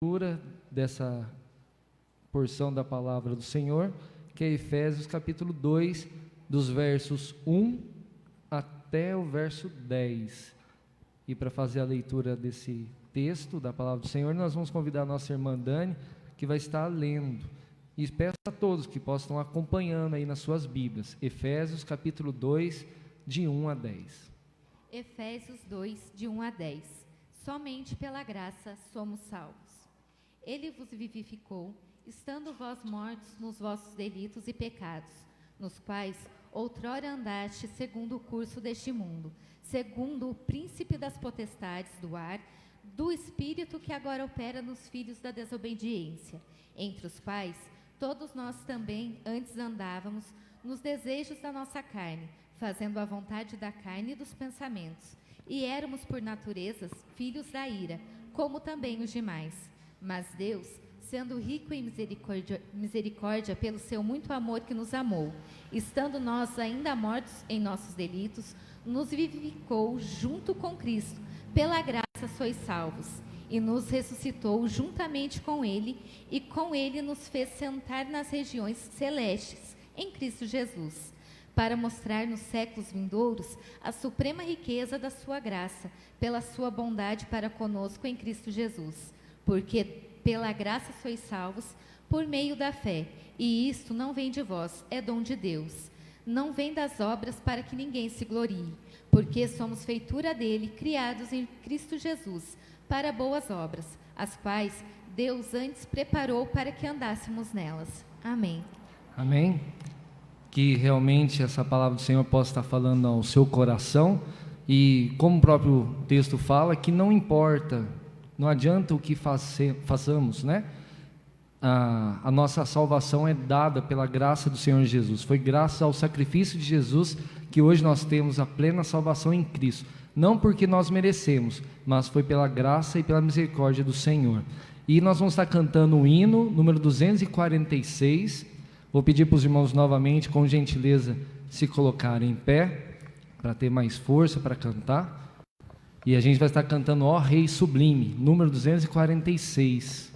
leitura dessa porção da palavra do Senhor, que é Efésios capítulo 2, dos versos 1 até o verso 10. E para fazer a leitura desse texto da palavra do Senhor, nós vamos convidar a nossa irmã Dani, que vai estar lendo. E peço a todos que possam estar acompanhando aí nas suas Bíblias. Efésios capítulo 2, de 1 a 10. Efésios 2, de 1 a 10. Somente pela graça somos salvos. Ele vos vivificou, estando vós mortos nos vossos delitos e pecados, nos quais outrora andaste segundo o curso deste mundo, segundo o príncipe das potestades do ar, do espírito que agora opera nos filhos da desobediência, entre os quais todos nós também antes andávamos nos desejos da nossa carne, fazendo a vontade da carne e dos pensamentos, e éramos por naturezas filhos da ira, como também os demais. Mas Deus, sendo rico em misericórdia pelo seu muito amor que nos amou, estando nós ainda mortos em nossos delitos, nos vivificou junto com Cristo. Pela graça sois salvos, e nos ressuscitou juntamente com Ele, e com Ele nos fez sentar nas regiões celestes, em Cristo Jesus, para mostrar nos séculos vindouros a suprema riqueza da sua graça, pela sua bondade para conosco em Cristo Jesus. Porque pela graça sois salvos, por meio da fé, e isto não vem de vós, é dom de Deus. Não vem das obras para que ninguém se glorie, porque somos feitura dele, criados em Cristo Jesus, para boas obras, as quais Deus antes preparou para que andássemos nelas. Amém. Amém. Que realmente essa palavra do Senhor possa estar falando ao seu coração, e como o próprio texto fala, que não importa, não adianta o que façamos, né? A nossa salvação é dada pela graça do Senhor Jesus. Foi graças ao sacrifício de Jesus que hoje nós temos a plena salvação em Cristo. Não porque nós merecemos, mas foi pela graça e pela misericórdia do Senhor. E nós vamos estar cantando o hino número 246. Vou pedir para os irmãos novamente, com gentileza, se colocarem em pé, para ter mais força para cantar. E a gente vai estar cantando Ó Rei Sublime, número 246.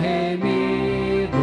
Remido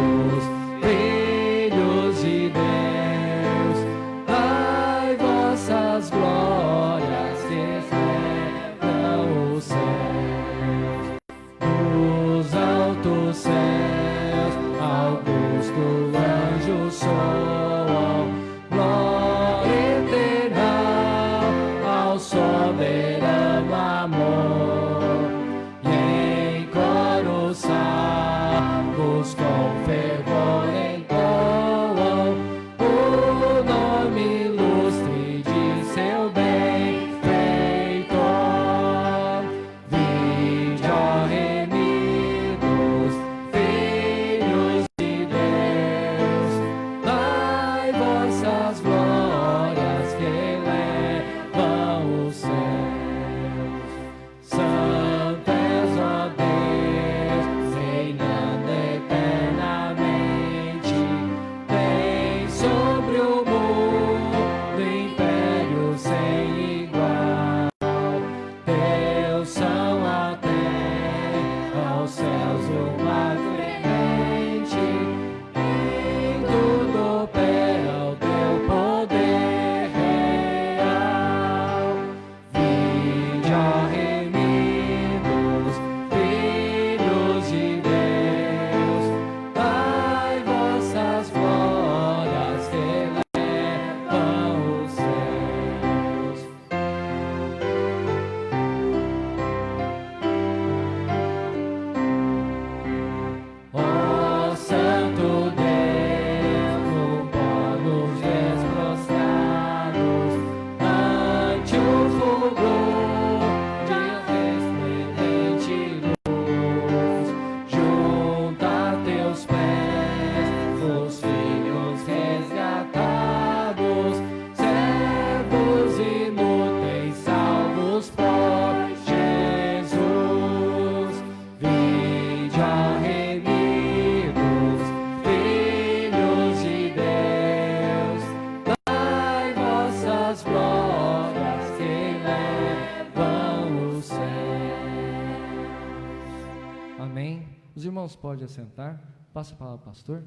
irmãos podem assentar. Passa a palavra, pastor.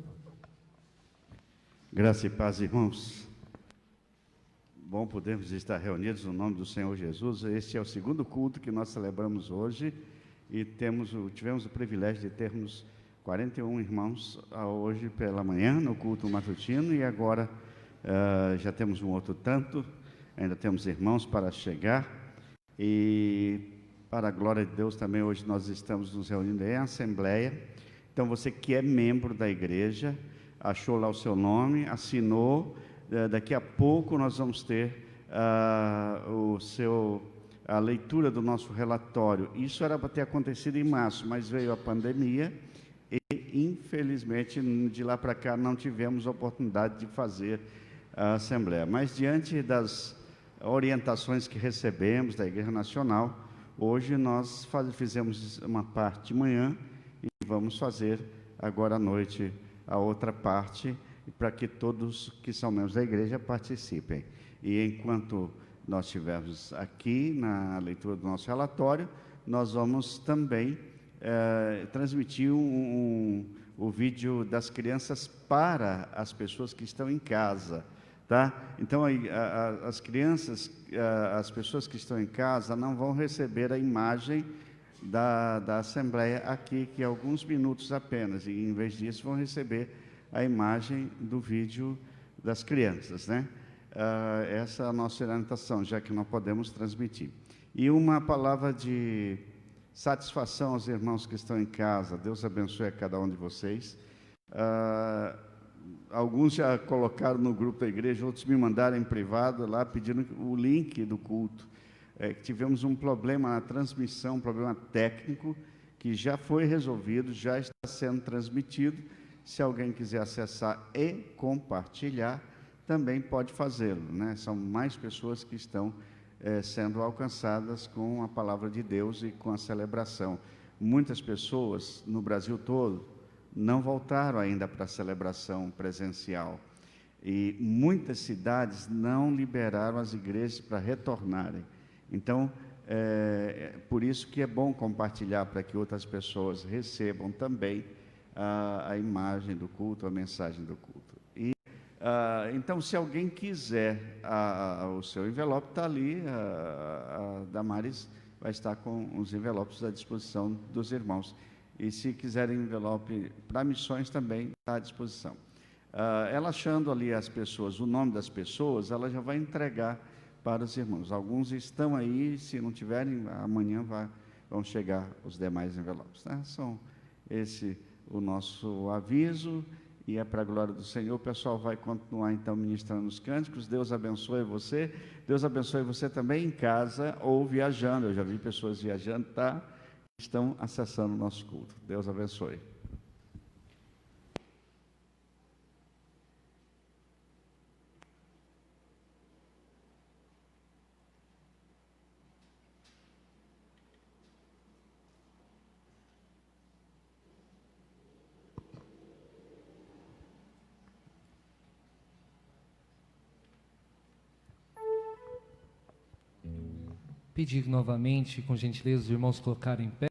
Graça e paz, irmãos. Bom podermos estar reunidos no nome do Senhor Jesus. Este é o segundo culto que nós celebramos hoje e tivemos o privilégio de termos 41 irmãos hoje pela manhã no culto matutino, e agora já temos um outro tanto, ainda temos irmãos para chegar, e para a glória de Deus também hoje nós estamos nos reunindo em assembleia. Então você que é membro da igreja, achou lá o seu nome, assinou, daqui a pouco nós vamos ter a leitura do nosso relatório. Isso era para ter acontecido em março, mas veio a pandemia e, infelizmente, de lá para cá não tivemos oportunidade de fazer a Assembleia. Mas, diante das orientações que recebemos da Igreja Nacional, hoje nós fizemos uma parte de manhã e vamos fazer agora à noite a outra parte, para que todos que são membros da igreja participem. E enquanto nós estivermos aqui na leitura do nosso relatório, nós vamos também transmitir o vídeo das crianças para as pessoas que estão em casa, tá? Então, as crianças, as pessoas que estão em casa não vão receber a imagem da Assembleia aqui, que é alguns minutos apenas, e em vez disso vão receber a imagem do vídeo das crianças, né? Essa é a nossa orientação, já que não podemos transmitir. E uma palavra de satisfação aos irmãos que estão em casa. Deus abençoe a cada um de vocês. Alguns já colocaram no grupo da igreja, outros me mandaram em privado lá, pedindo o link do culto. Tivemos um problema na transmissão, um problema técnico, que já foi resolvido, já está sendo transmitido. Se alguém quiser acessar e compartilhar, também pode fazê-lo, né? São mais pessoas que estão sendo alcançadas com a palavra de Deus e com a celebração. Muitas pessoas no Brasil todo não voltaram ainda para a celebração presencial, e muitas cidades não liberaram as igrejas para retornarem. Então, por isso que é bom compartilhar, para que outras pessoas recebam também a imagem do culto, a mensagem do culto. E então, se alguém quiser o seu envelope, está ali, a Damares vai estar com os envelopes à disposição dos irmãos. E se quiserem envelope para missões, também está à disposição. Ela achando ali as pessoas, o nome das pessoas, ela já vai entregar para os irmãos. Alguns estão aí, se não tiverem, amanhã vão chegar os demais envelopes, né? São esse o nosso aviso, e é para a glória do Senhor. O pessoal vai continuar então ministrando os cânticos. Deus abençoe você. Deus abençoe você também em casa ou viajando. Eu já vi pessoas viajando, tá? Estão acessando o nosso culto. Deus abençoe. Pedir novamente, com gentileza, os irmãos colocarem em pé.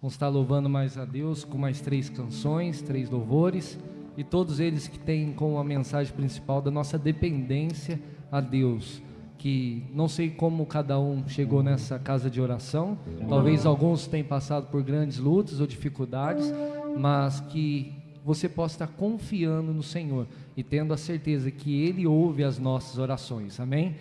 Vamos estar louvando mais a Deus com mais 3 canções, 3 louvores, e todos eles que têm como a mensagem principal da nossa dependência a Deus. Que não sei como cada um chegou nessa casa de oração, talvez alguns tenham passado por grandes lutas ou dificuldades, mas que você possa estar confiando no Senhor e tendo a certeza que Ele ouve as nossas orações. Amém?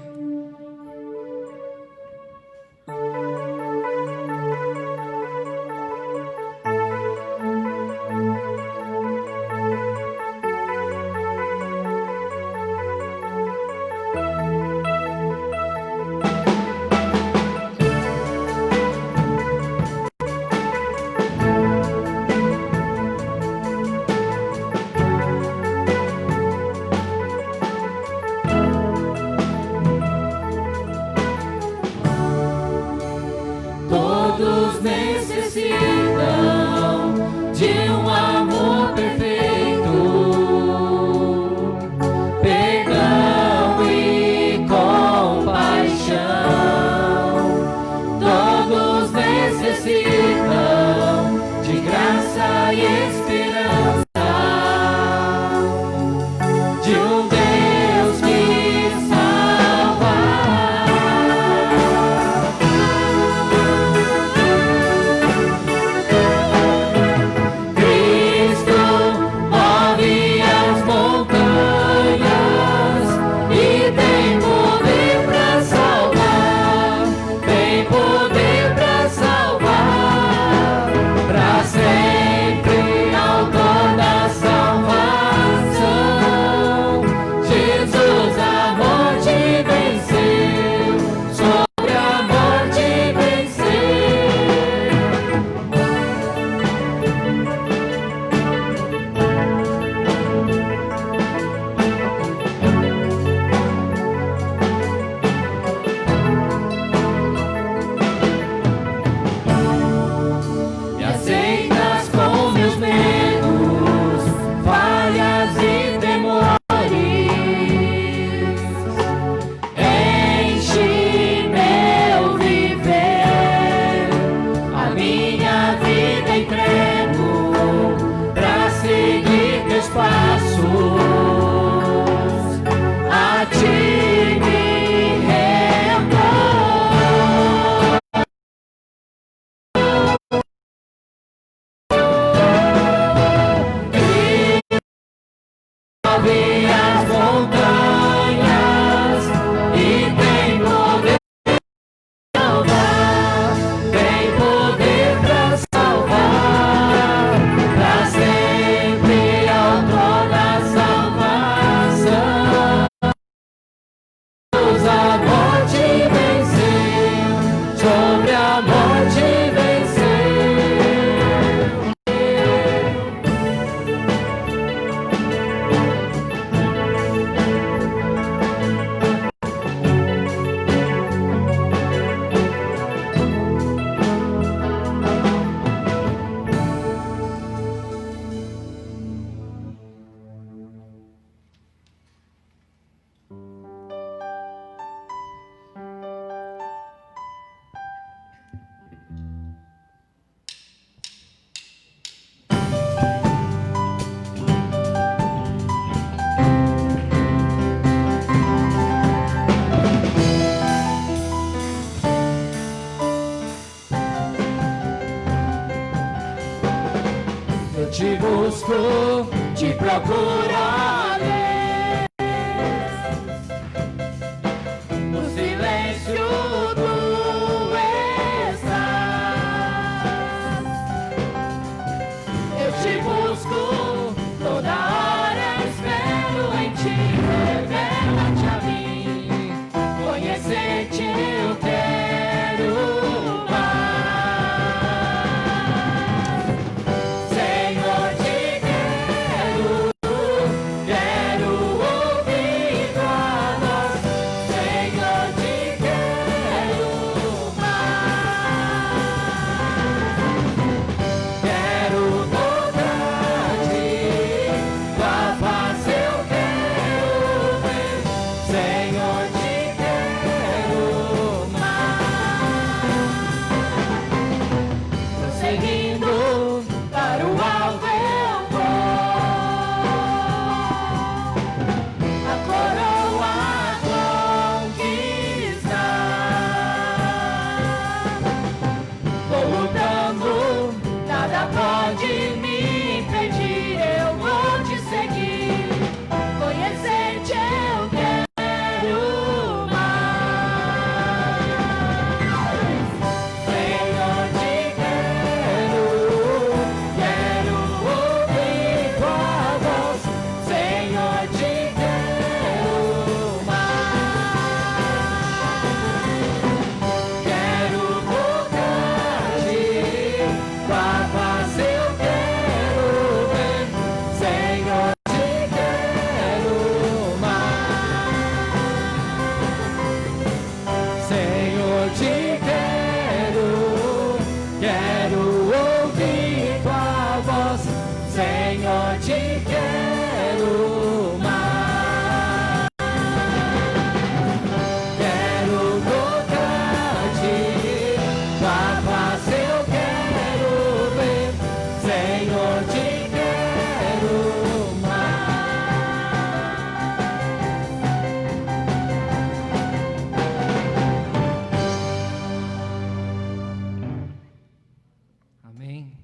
Te busco, te procuro, no silêncio tu estás. Eu te busco, toda hora espero em ti, revela-te a mim, conhecer-te eu quero. Quero Senhor, te quero Amém.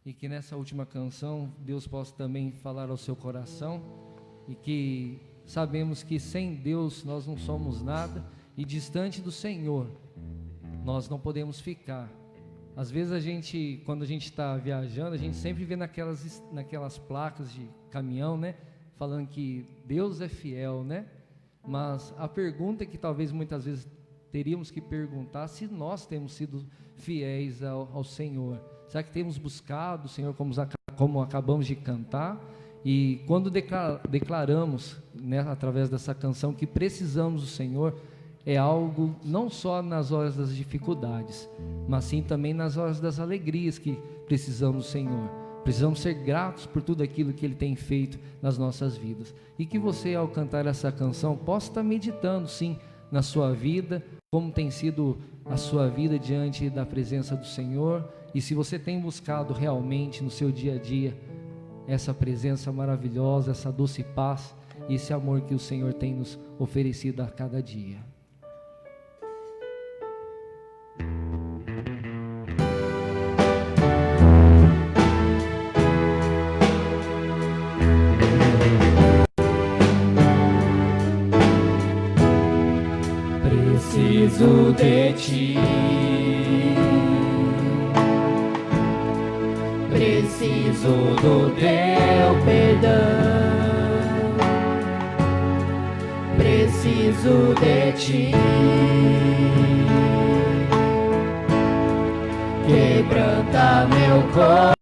E que nessa última canção Deus possa também falar ao seu coração, e que sabemos que sem Deus nós não somos nada, e distante do Senhor nós não podemos ficar. Às vezes quando a gente está viajando, a gente sempre vê naquelas placas de caminhão, né, falando que Deus é fiel, né? Mas a pergunta que talvez muitas vezes teríamos que perguntar, se nós temos sido fiéis ao Senhor. Será que temos buscado o Senhor como acabamos de cantar? E quando declaramos, né, através dessa canção, que precisamos do Senhor, é algo não só nas horas das dificuldades, mas sim também nas horas das alegrias que precisamos do Senhor. Precisamos ser gratos por tudo aquilo que Ele tem feito nas nossas vidas. E que você, ao cantar essa canção, possa estar meditando, sim, na sua vida, como tem sido a sua vida diante da presença do Senhor, e se você tem buscado realmente no seu dia a dia essa presença maravilhosa, essa doce paz e esse amor que o Senhor tem nos oferecido a cada dia. Preciso de ti, preciso do teu perdão, preciso de ti, quebranta meu coração,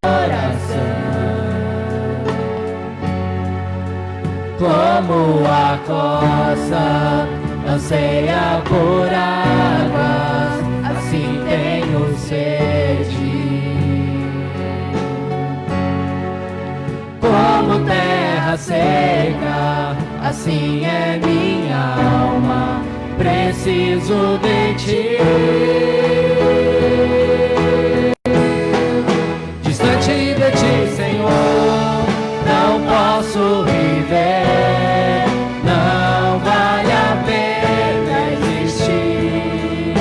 como a costa anseia por águas, assim tenho sede. Como terra seca, assim é minha alma, preciso de ti. Distante de ti, Senhor, não posso viver, não vale a pena existir.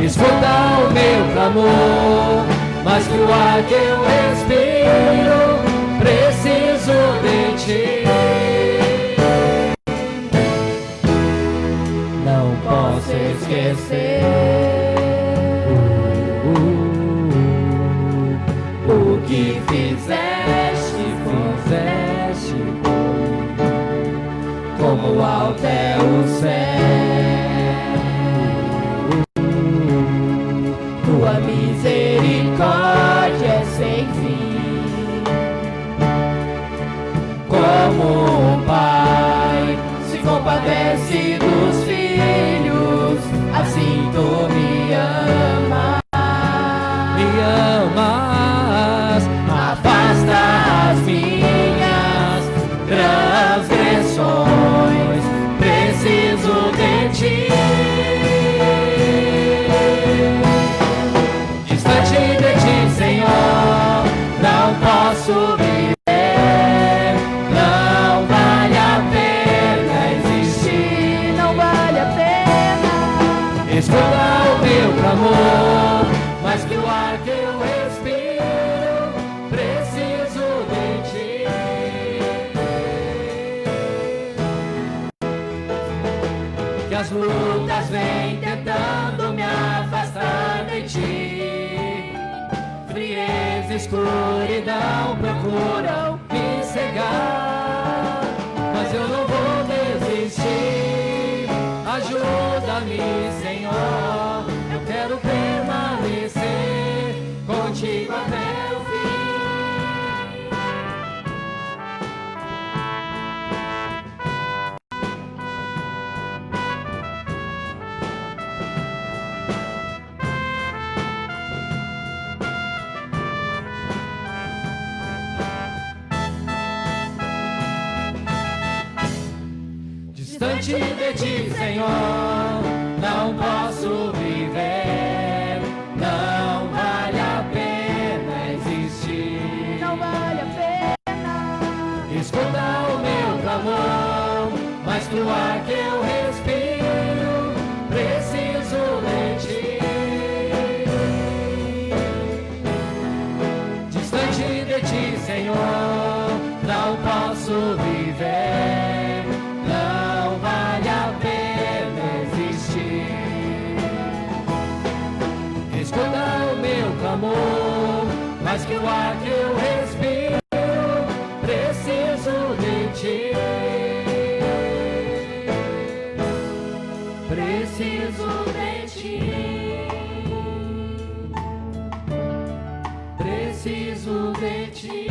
Escuta o meu clamor, mas que o ar que eu respiro, preciso de ti. Não posso esquecer o que fizeste, como alto é o céu, tua misericórdia é sem fim. Como o Pai se compadece dos filhos, assim tu me amas. Me amas, afasta as minhas transgressões, preciso de ti. Distante de ti, Senhor, não posso viver, não vale a pena existir, não vale a pena. Escuta o meu clamor, mas que o ar que eu respiro, preciso de ti. Que as lutas vêm tentando me afastar de ti, frieza e escuridão procuram me cegar, mas eu não vou desistir. Ajuda-me, Senhor, eu quero permanecer contigo até o fim. Distante de ti, Senhor, não posso viver, não amor, mais que o ar que eu respiro, preciso de ti. Preciso de ti. Preciso de ti.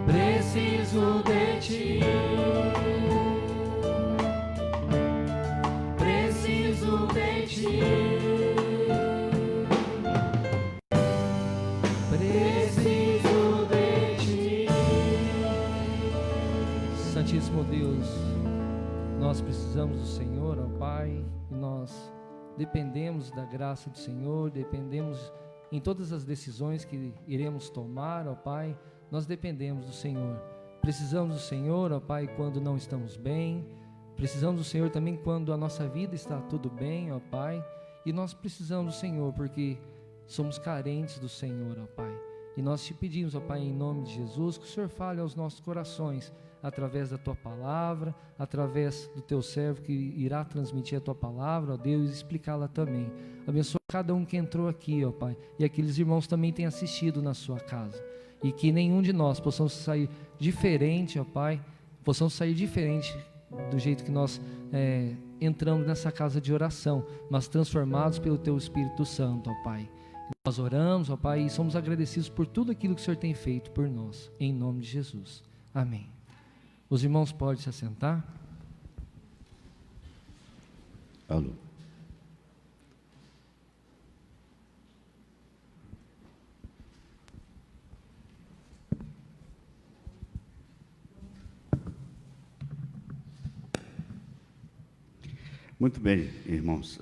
Preciso de ti. Preciso de ti. Preciso de ti. Santíssimo Deus, nós precisamos do Senhor, ó Pai, e nós dependemos da graça do Senhor, dependemos em todas as decisões que iremos tomar, ó Pai, nós dependemos do Senhor. Precisamos do Senhor, ó Pai, quando não estamos bem, precisamos do Senhor também quando a nossa vida está tudo bem, ó Pai, e nós precisamos do Senhor porque somos carentes do Senhor, ó Pai. E nós te pedimos, ó Pai, em nome de Jesus, que o Senhor fale aos nossos corações, através da Tua Palavra, através do Teu servo que irá transmitir a Tua Palavra, ó Deus, e explicá-la também. Abençoa cada um que entrou aqui, ó Pai, e aqueles irmãos também têm assistido na sua casa, e que nenhum de nós possamos sair diferente, ó Pai, possamos sair diferente do jeito que nós entramos nessa casa de oração, mas transformados pelo Teu Espírito Santo, ó Pai. Nós oramos, ó Pai, e somos agradecidos por tudo aquilo que o Senhor tem feito por nós, em nome de Jesus. Amém. Os irmãos podem se assentar? Alô. Muito bem, irmãos.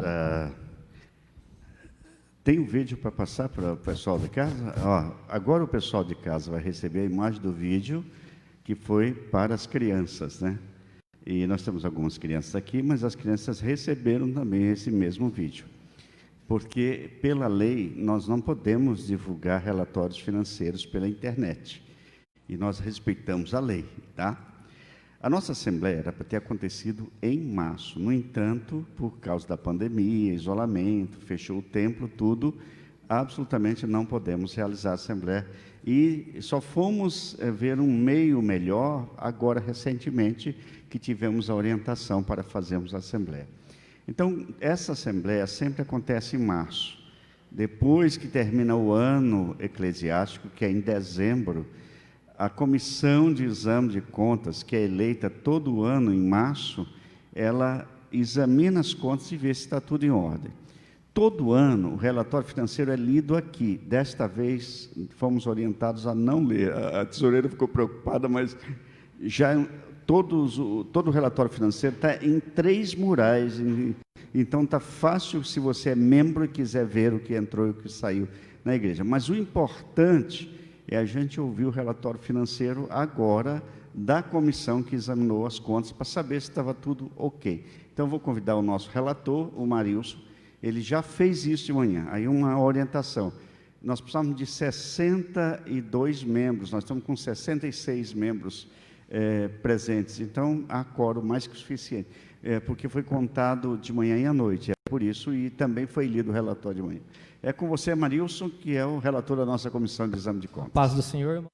Tem um vídeo para passar para o pessoal de casa? Agora o pessoal de casa vai receber a imagem do vídeo que foi para as crianças, né? E nós temos algumas crianças aqui, mas as crianças receberam também esse mesmo vídeo. Porque, pela lei, nós não podemos divulgar relatórios financeiros pela internet. E nós respeitamos a lei, tá? A nossa assembleia era para ter acontecido em março. No entanto, por causa da pandemia, isolamento, fechou o templo, tudo, absolutamente não podemos realizar a assembleia. E só fomos ver um meio melhor agora, recentemente, que tivemos a orientação para fazermos a assembleia. Então, essa assembleia sempre acontece em março. Depois que termina o ano eclesiástico, que é em dezembro, a comissão de exame de contas, que é eleita todo ano em março, ela examina as contas e vê se está tudo em ordem. Todo ano, o relatório financeiro é lido aqui. Desta vez, fomos orientados a não ler. A tesoureira ficou preocupada, mas já todo o relatório financeiro está em 3 murais. Então, está fácil se você é membro e quiser ver o que entrou e o que saiu na igreja. Mas o importante é a gente ouvir o relatório financeiro agora da comissão que examinou as contas, para saber se estava tudo ok. Então, vou convidar o nosso relator, o Marilson. Ele já fez isso de manhã. Aí uma orientação. Nós precisamos de 62 membros, nós estamos com 66 membros presentes. Então, há quórum mais que o suficiente, porque foi contado de manhã e à noite. É por isso, e também foi lido o relatório de manhã. É com você, Marilson, que é o relator da nossa comissão de exame de contas. Paz do Senhor, irmão.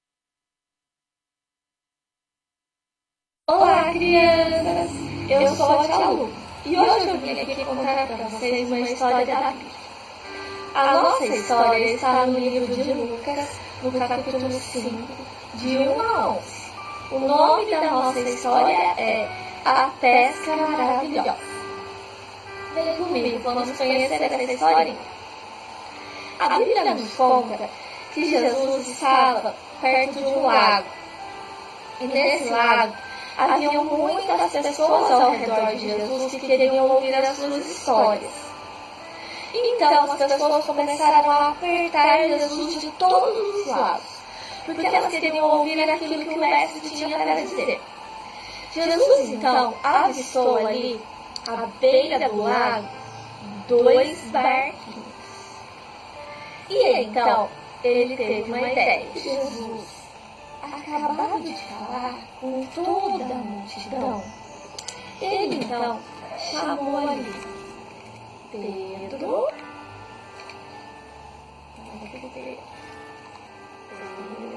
Olá, crianças! Eu sou a Tia Lu. E hoje eu vim aqui contar para vocês uma história da Bíblia. A nossa história está no livro de Lucas, no capítulo 5, de 1 a 11. O nome da nossa história é A Pesca Maravilhosa. Vem comigo, vamos conhecer essa história. A Bíblia nos conta que Jesus estava perto de um lago. E nesse lago, haviam muitas pessoas ao redor de Jesus que queriam ouvir as suas histórias. Então as pessoas começaram a apertar Jesus de todos os lados, porque elas queriam ouvir aquilo que o mestre tinha para dizer. Jesus então avistou ali, à beira do lago, 2 barquinhos. E então ele teve uma ideia. Jesus acabava de falar com toda a multidão. Ele então chamou ali Pedro,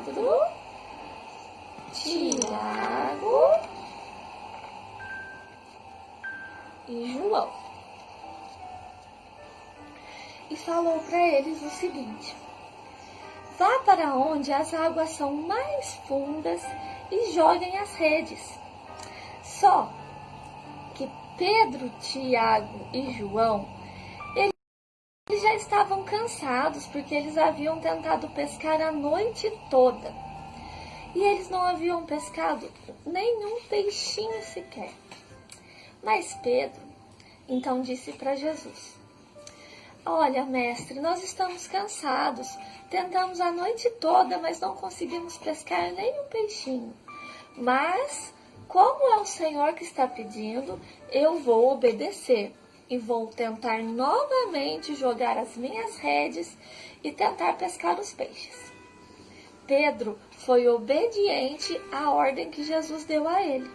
Pedro, Tiago e João. E falou para eles o seguinte: vá para onde as águas são mais fundas e joguem as redes. Só que Pedro, Tiago e João, eles já estavam cansados, porque eles haviam tentado pescar a noite toda. E eles não haviam pescado nenhum peixinho sequer. Mas Pedro então disse para Jesus: olha, mestre, nós estamos cansados. Tentamos a noite toda, mas não conseguimos pescar nenhum peixinho. Mas, como é o Senhor que está pedindo, eu vou obedecer. E vou tentar novamente jogar as minhas redes e tentar pescar os peixes. Pedro foi obediente à ordem que Jesus deu a ele.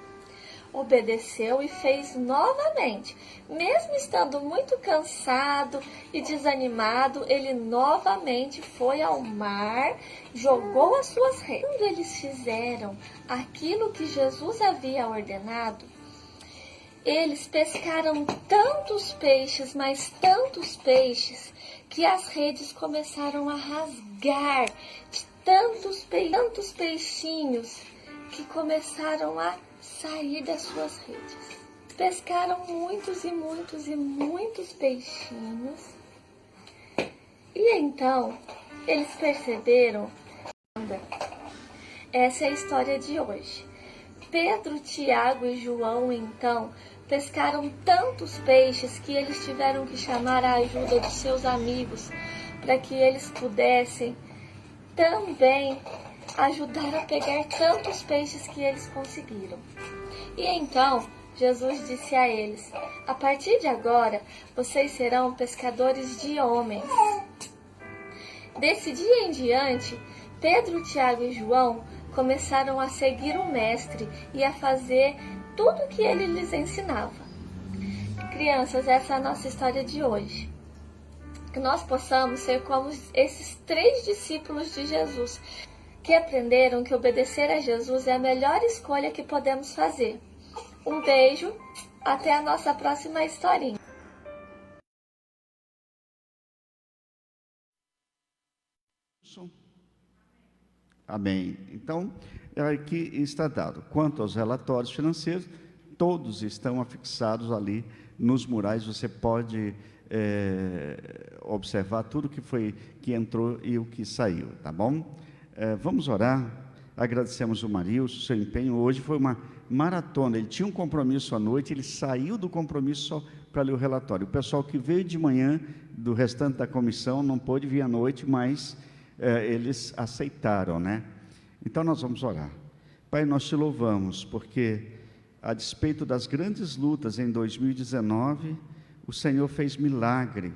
Obedeceu e fez novamente. Mesmo estando muito cansado e desanimado, ele novamente foi ao mar, jogou as suas redes. Quando eles fizeram aquilo que Jesus havia ordenado, eles pescaram tantos peixes, mas tantos peixes, que as redes começaram a rasgar de tantos peixinhos que começaram a sair das suas redes. Pescaram muitos e muitos e muitos peixinhos. E então, eles perceberam. Essa é a história de hoje. Pedro, Tiago e João, então, pescaram tantos peixes que eles tiveram que chamar a ajuda de seus amigos para que eles pudessem também ajudar a pegar tantos peixes que eles conseguiram. E então Jesus disse a eles: a partir de agora vocês serão pescadores de homens. Desse dia em diante, Pedro, Tiago e João começaram a seguir o mestre e a fazer tudo o que ele lhes ensinava. Crianças, essa é a nossa história de hoje. Que nós possamos ser como esses 3 discípulos de Jesus, que aprenderam que obedecer a Jesus é a melhor escolha que podemos fazer. Um beijo, até a nossa próxima historinha. Amém. Então, aqui está dado. Quanto aos relatórios financeiros, todos estão afixados ali nos murais. Você pode observar tudo que entrou e o que saiu, tá bom? Vamos orar. Agradecemos o Marilson, seu empenho. Hoje foi uma maratona. Ele tinha um compromisso à noite, ele saiu do compromisso só para ler o relatório. O pessoal que veio de manhã, do restante da comissão, não pôde vir à noite, mas eles aceitaram, né? Então nós vamos orar. Pai, nós te louvamos, porque a despeito das grandes lutas em 2019, o Senhor fez milagre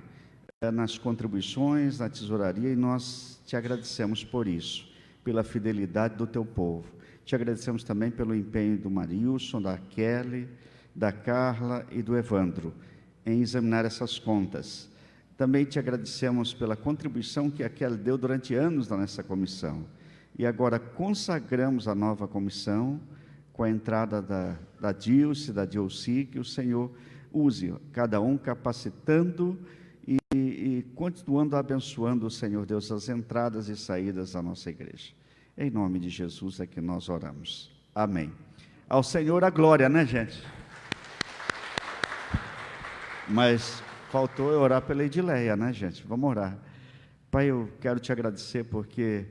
nas contribuições, na tesouraria, e nós te agradecemos por isso, pela fidelidade do teu povo. Te agradecemos também pelo empenho do Marilson, da Kelly, da Carla e do Evandro, em examinar essas contas. Também te agradecemos pela contribuição que a Kelly deu durante anos nessa comissão. E agora consagramos a nova comissão, com a entrada da Dilce, da Dilci, que o Senhor use, cada um capacitando e continuando abençoando o Senhor Deus, as entradas e saídas da nossa igreja. Em nome de Jesus é que nós oramos. Amém. Ao Senhor a glória, né, gente? Mas faltou eu orar pela Edileia, né, gente? Vamos orar. Pai, eu quero te agradecer porque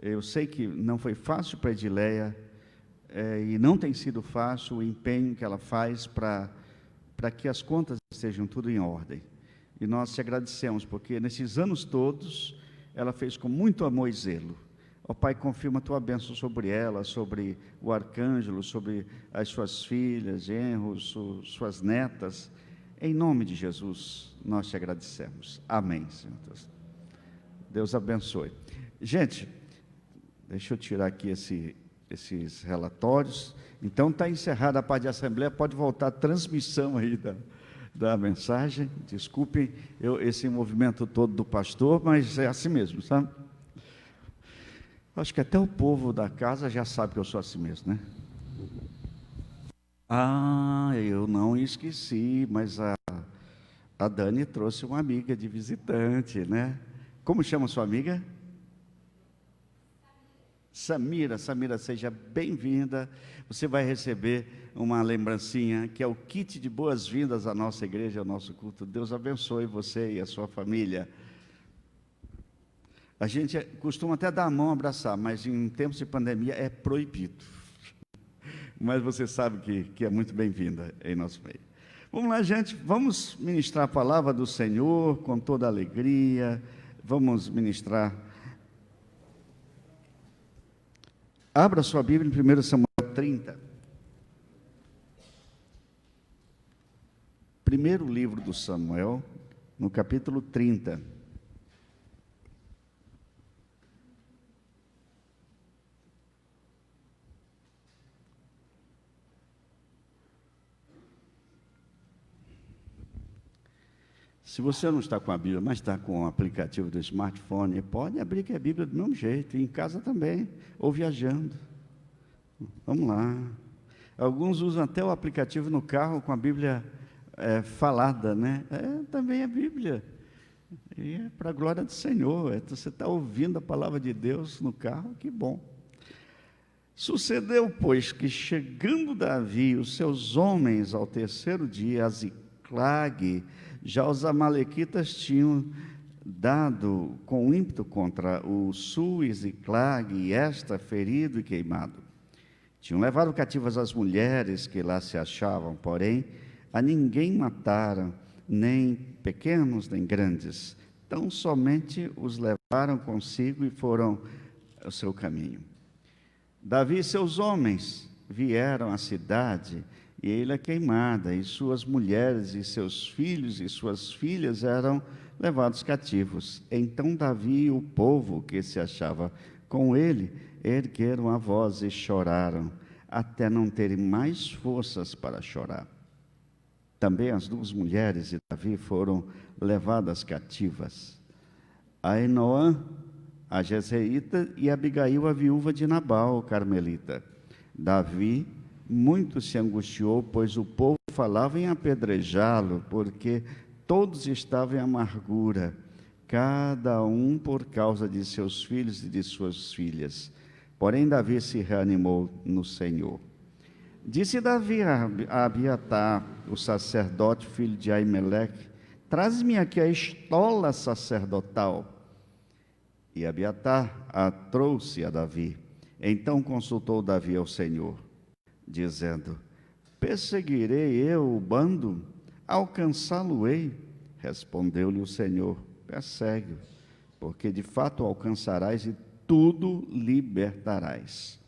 eu sei que não foi fácil para a Edileia, e não tem sido fácil o empenho que ela faz para que as contas estejam tudo em ordem. E nós te agradecemos, porque nesses anos todos, ela fez com muito amor e zelo. Ó Pai, confirma a tua bênção sobre ela, sobre o arcângelo, sobre as suas filhas, genros, suas netas. Em nome de Jesus, nós te agradecemos. Amém, Senhor Deus. Deus abençoe. Gente, deixa eu tirar aqui esses relatórios. Então, está encerrada a parte de assembleia, pode voltar a transmissão aí da mensagem. Desculpem esse movimento todo do pastor, mas é assim mesmo, sabe? Acho que até o povo da casa já sabe que eu sou assim mesmo, né? Ah, eu não esqueci, mas a Dani trouxe uma amiga de visitante, né? Como chama sua amiga? Samira. Samira, seja bem-vinda. Você vai receber uma lembrancinha, que é o kit de boas-vindas à nossa igreja, ao nosso culto. Deus abençoe você e a sua família. A gente costuma até dar a mão, abraçar, mas em tempos de pandemia é proibido. Mas você sabe que é muito bem-vinda em nosso meio. Vamos lá, gente, vamos ministrar a palavra do Senhor com toda alegria. Vamos ministrar. Abra sua Bíblia em 1 Samuel 30. Primeiro livro do Samuel, no capítulo 30. Se você não está com a Bíblia, mas está com o aplicativo do smartphone, pode abrir que é a Bíblia do mesmo jeito, e em casa também, ou viajando. Vamos lá. Alguns usam até o aplicativo no carro com a Bíblia falada, né? Também é Bíblia. E é para a glória do Senhor. Você está ouvindo a palavra de Deus no carro, que bom. Sucedeu, pois, que chegando Davi e os seus homens ao terceiro dia a Ziclague, já os amalequitas tinham dado com ímpeto contra o sul e Ziclague, e esta ferido e queimado. Tinham levado cativas as mulheres que lá se achavam, porém, a ninguém mataram, nem pequenos nem grandes. Tão somente os levaram consigo e foram ao seu caminho. Davi e seus homens vieram à cidade, e ele queimada, e suas mulheres, e seus filhos, e suas filhas eram levados cativos. Então Davi e o povo que se achava com ele, ergueram a voz e choraram, até não terem mais forças para chorar. Também as duas mulheres de Davi foram levadas cativas, Ainoã, a Jezreelita, e Abigail, a viúva de Nabal, o carmelita. Davi muito se angustiou, pois o povo falava em apedrejá-lo, porque todos estavam em amargura, cada um por causa de seus filhos e de suas filhas. Porém, Davi se reanimou no Senhor. Disse Davi a Abiatar, o sacerdote, filho de Aimeleque: traz-me aqui a estola sacerdotal. E Abiatar a trouxe a Davi. Então consultou Davi ao Senhor, dizendo: perseguirei eu o bando? Alcançá-lo-ei? Respondeu-lhe o Senhor: persegue-o, porque de fato o alcançarás e tudo libertarás.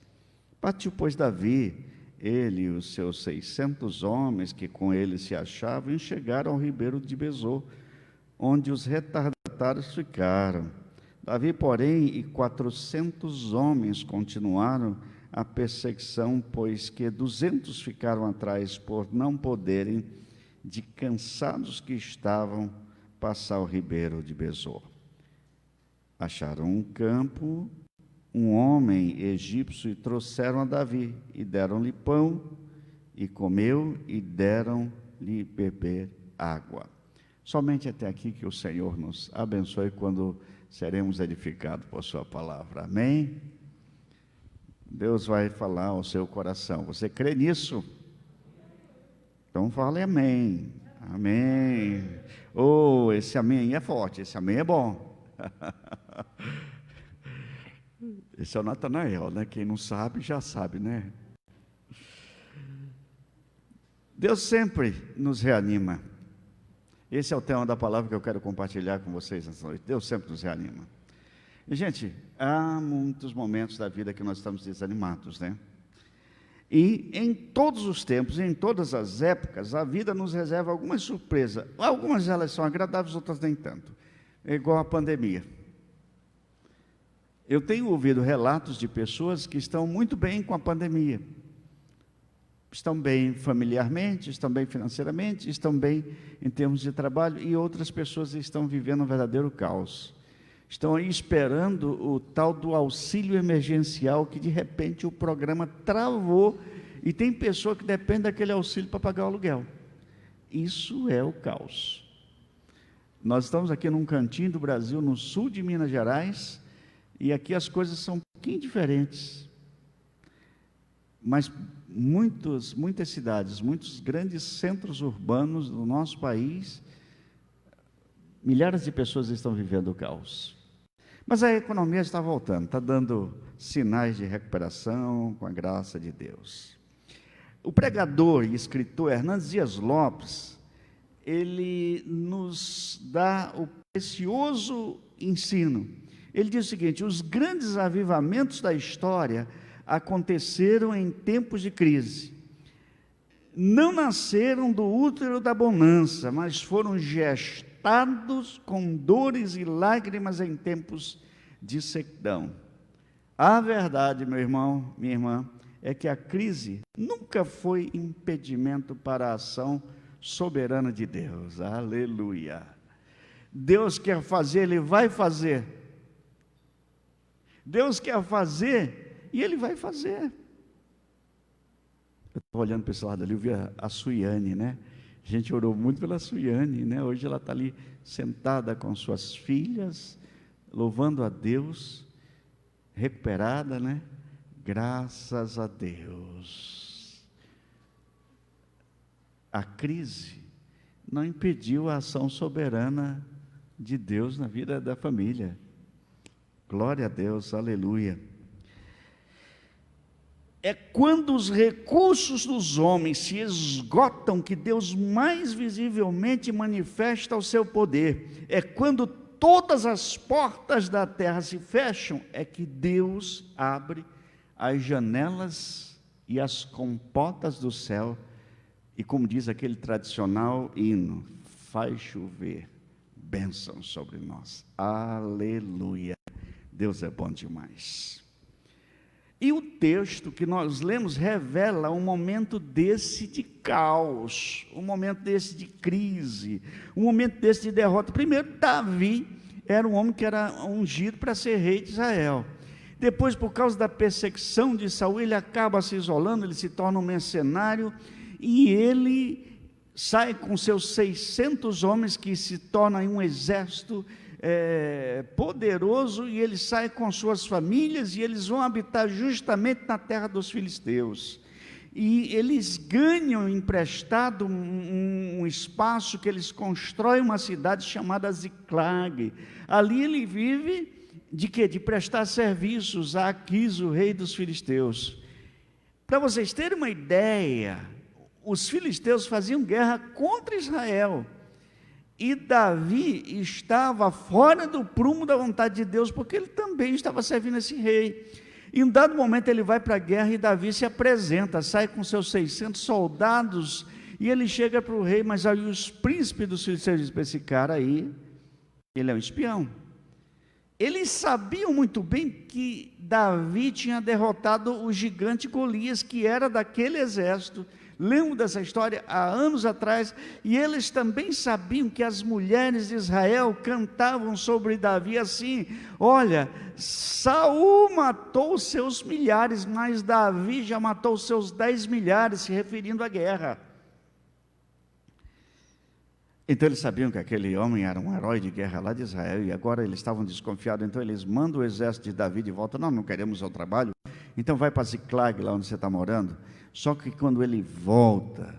Partiu, pois, Davi, ele e os seus 600 homens que com ele se achavam, e chegaram ao ribeiro de Besor, onde os retardatários ficaram. Davi, porém, e 400 homens continuaram a perseguição, pois que 200 ficaram atrás por não poderem, de cansados que estavam, passar o ribeiro de Besor. Acharam um campo, um homem egípcio, e trouxeram a Davi, e deram-lhe pão, e comeu, e deram-lhe beber água. Somente até aqui, que o Senhor nos abençoe quando seremos edificados por sua palavra. Amém? Deus vai falar ao seu coração. Você crê nisso? Então fale amém. Amém. Oh, esse amém aí é forte, esse amém é bom. Esse é o Natanael, né? Quem não sabe, já sabe, né? Deus sempre nos reanima. Esse é o tema da palavra que eu quero compartilhar com vocês nessa noite. Deus sempre nos reanima. E, gente, há muitos momentos da vida que nós estamos desanimados, né? E em todos os tempos, em todas as épocas, a vida nos reserva algumas surpresas. Algumas delas são agradáveis, outras nem tanto. É igual a pandemia. Eu tenho ouvido relatos de pessoas que estão muito bem com a pandemia. Estão bem familiarmente, estão bem financeiramente, estão bem em termos de trabalho, e outras pessoas estão vivendo um verdadeiro caos. Estão aí esperando o tal do auxílio emergencial, que de repente o programa travou e tem pessoa que depende daquele auxílio para pagar o aluguel. Isso é o caos. Nós estamos aqui num cantinho do Brasil, no sul de Minas Gerais, e aqui as coisas são um pouquinho diferentes. Mas muitas cidades, muitos grandes centros urbanos do nosso país, milhares de pessoas estão vivendo o caos. Mas a economia está voltando, está dando sinais de recuperação com a graça de Deus. O pregador e escritor Hernandes Dias Lopes, ele nos dá o precioso ensino. Ele diz o seguinte: os grandes avivamentos da história aconteceram em tempos de crise. Não nasceram do útero da bonança, mas foram gestados com dores e lágrimas em tempos de sequidão. A verdade, meu irmão, minha irmã, é que a crise nunca foi impedimento para a ação soberana de Deus. Aleluia! Deus quer fazer, Ele vai fazer. Deus quer fazer e Ele vai fazer. Eu estava olhando para esse lado ali, eu vi a Suiane, né? A gente orou muito pela Suiane, né? Hoje ela está ali sentada com suas filhas, louvando a Deus, recuperada, né? Graças a Deus. A crise não impediu a ação soberana de Deus na vida da família. Glória a Deus, aleluia. É quando os recursos dos homens se esgotam que Deus mais visivelmente manifesta o seu poder. É quando todas as portas da terra se fecham, é que Deus abre as janelas e as comportas do céu, e como diz aquele tradicional hino, faz chover bênção sobre nós. Aleluia! Deus é bom demais. E o texto que nós lemos revela um momento desse de caos, um momento desse de crise, um momento desse de derrota. Primeiro, Davi era um homem que era ungido para ser rei de Israel. Depois, por causa da perseguição de Saul, ele acaba se isolando, ele se torna um mercenário, e ele sai com seus 600 homens, que se torna um exército poderoso, e ele sai com suas famílias, e eles vão habitar justamente na terra dos filisteus, e eles ganham emprestado um espaço que eles constroem uma cidade chamada Ziclag. Ali ele vive de quê? De prestar serviços a Aquis, o rei dos filisteus. Para vocês terem uma ideia, os filisteus faziam guerra contra Israel, e Davi estava fora do prumo da vontade de Deus, porque ele também estava servindo esse rei. Em um dado momento ele vai para a guerra, e Davi se apresenta, sai com seus 600 soldados, e ele chega para o rei, mas aí os príncipes dos filisteus dizem para esse cara aí, ele é um espião. Eles sabiam muito bem que Davi tinha derrotado o gigante Golias, que era daquele exército. Lembro dessa história há anos atrás, e eles também sabiam que as mulheres de Israel cantavam sobre Davi assim: olha, Saul matou os seus milhares, mas Davi já matou os seus 10 milhares, se referindo à guerra. Então eles sabiam que aquele homem era um herói de guerra lá de Israel, e agora eles estavam desconfiados. Então eles mandam o exército de Davi de volta. Não queremos o trabalho, então vai para Ziclag, lá onde você está morando. Só que quando ele volta,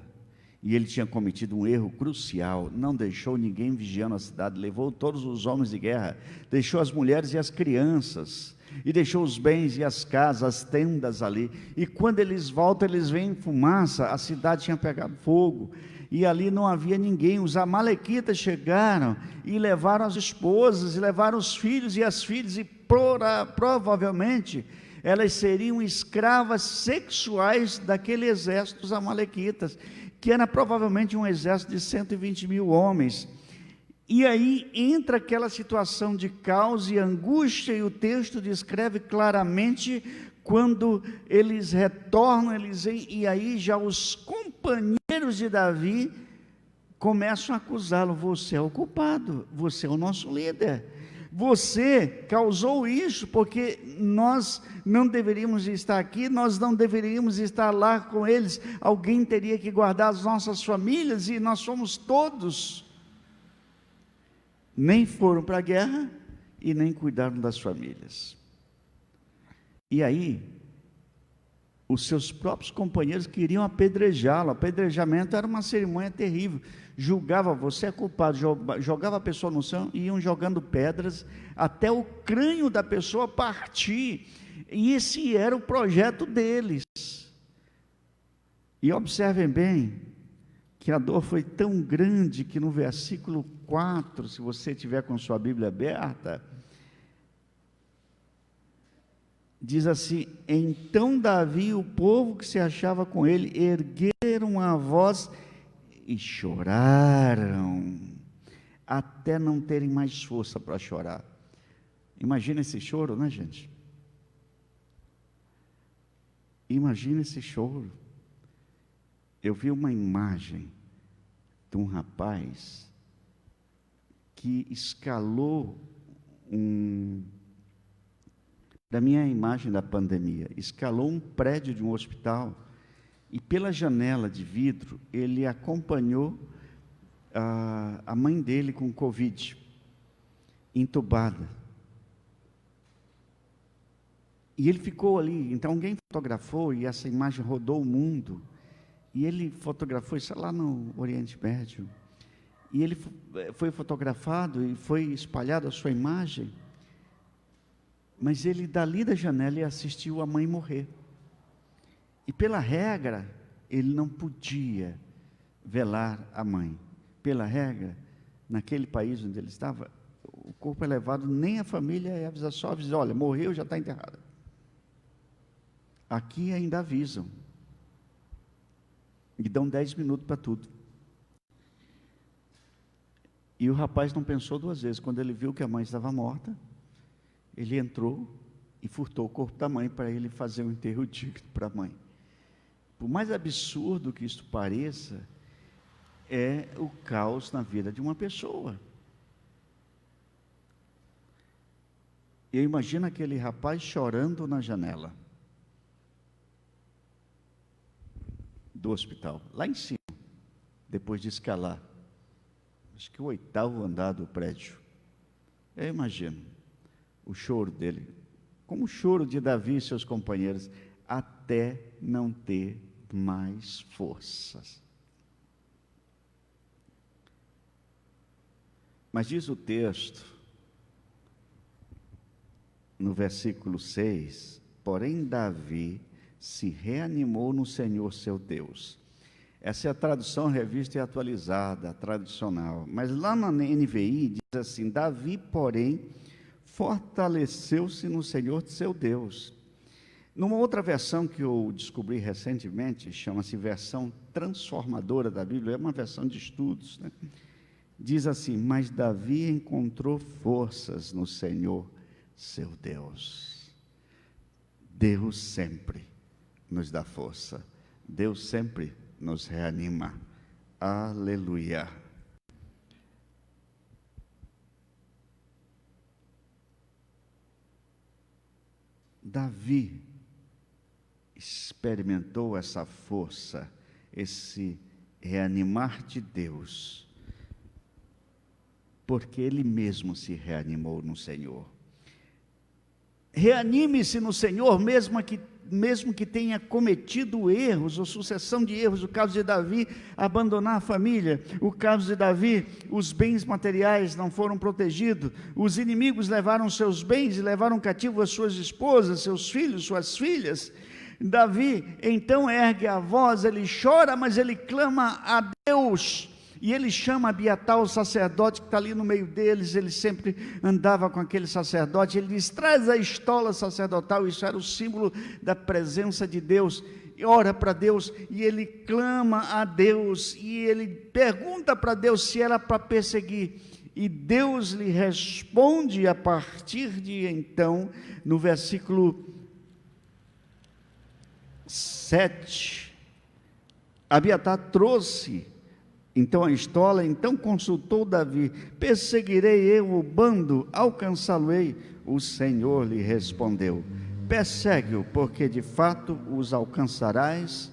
e ele tinha cometido um erro crucial, não deixou ninguém vigiando a cidade, levou todos os homens de guerra, deixou as mulheres e as crianças, e deixou os bens e as casas, as tendas ali, e quando eles voltam, eles veem fumaça, a cidade tinha pegado fogo, e ali não havia ninguém. Os amalequitas chegaram e levaram as esposas, e levaram os filhos e as filhas, e provavelmente elas seriam escravas sexuais daquele exército dos amalequitas, que era provavelmente um exército de 120 mil homens. E aí entra aquela situação de caos e angústia, e o texto descreve claramente quando eles retornam, e aí já os companheiros de Davi começam a acusá-lo: você é o culpado, você é o nosso líder, Você causou isso, porque nós não deveríamos estar aqui, nós não deveríamos estar lá com eles. Alguém teria que guardar as nossas famílias, e nós somos todos. Nem foram para a guerra e nem cuidaram das famílias. E aí, os seus próprios companheiros queriam apedrejá-lo. Apedrejamento era uma cerimônia terrível. Julgava, você é culpado, jogava a pessoa no chão e iam jogando pedras até o crânio da pessoa partir. E esse era o projeto deles. E observem bem que a dor foi tão grande que no versículo 4, se você tiver com sua Bíblia aberta, diz assim: então Davi e o povo que se achava com ele ergueram a voz e choraram, até não terem mais força para chorar. Imagina esse choro, né, gente? Imagina esse choro. Eu vi uma imagem de um rapaz que escalou da minha imagem da pandemia, escalou um prédio de um hospital, e pela janela de vidro, ele acompanhou a mãe dele com Covid, entubada. E ele ficou ali, então alguém fotografou, e essa imagem rodou o mundo, e ele fotografou isso lá no Oriente Médio, e ele foi fotografado, e foi espalhada a sua imagem, mas ele dali da janela assistiu a mãe morrer. E pela regra, ele não podia velar a mãe. Pela regra, naquele país onde ele estava, o corpo é levado, nem a família é avisada, só avisa: olha, morreu, já está enterrado. Aqui ainda avisam. E dão 10 minutos para tudo. E o rapaz não pensou duas vezes. Quando ele viu que a mãe estava morta, ele entrou e furtou o corpo da mãe para ele fazer um enterro digno para a mãe. Por mais absurdo que isto pareça, é o caos na vida de uma pessoa. Eu imagino aquele rapaz chorando na janela do hospital, lá em cima, depois de escalar, acho que o 8º andar do prédio. Eu imagino o choro dele, como o choro de Davi e seus companheiros, até não ter mais forças. Mas diz o texto, no versículo 6, porém Davi se reanimou no Senhor seu Deus. Essa é a tradução revista e atualizada, tradicional. Mas lá na NVI diz assim: Davi, porém, fortaleceu-se no Senhor seu Deus. Numa outra versão que eu descobri recentemente, chama-se versão transformadora da Bíblia, é uma versão de estudos, né? Diz assim: mas Davi encontrou forças no Senhor seu Deus. Deus sempre nos dá força, Deus sempre nos reanima. Aleluia. Davi experimentou essa força, esse reanimar de Deus, porque ele mesmo se reanimou no Senhor. Reanime-se no Senhor, mesmo que tenha cometido erros, ou sucessão de erros. O caso de Davi, abandonar a família. O caso de Davi, os bens materiais não foram protegidos. Os inimigos levaram seus bens e levaram cativo as suas esposas, seus filhos, suas filhas. Davi, então, ergue a voz, ele chora, mas ele clama a Deus. E ele chama Abiatar, o sacerdote que está ali no meio deles. Ele sempre andava com aquele sacerdote. Ele diz: traz a estola sacerdotal. Isso era o símbolo da presença de Deus. E ora para Deus, e ele clama a Deus, e ele pergunta para Deus se era para perseguir. E Deus lhe responde a partir de então, no versículo 7. Abiatar trouxe Então a estola, então consultou Davi: perseguirei eu o bando, alcançá-lo-ei? O Senhor lhe respondeu: persegue-o, porque de fato os alcançarás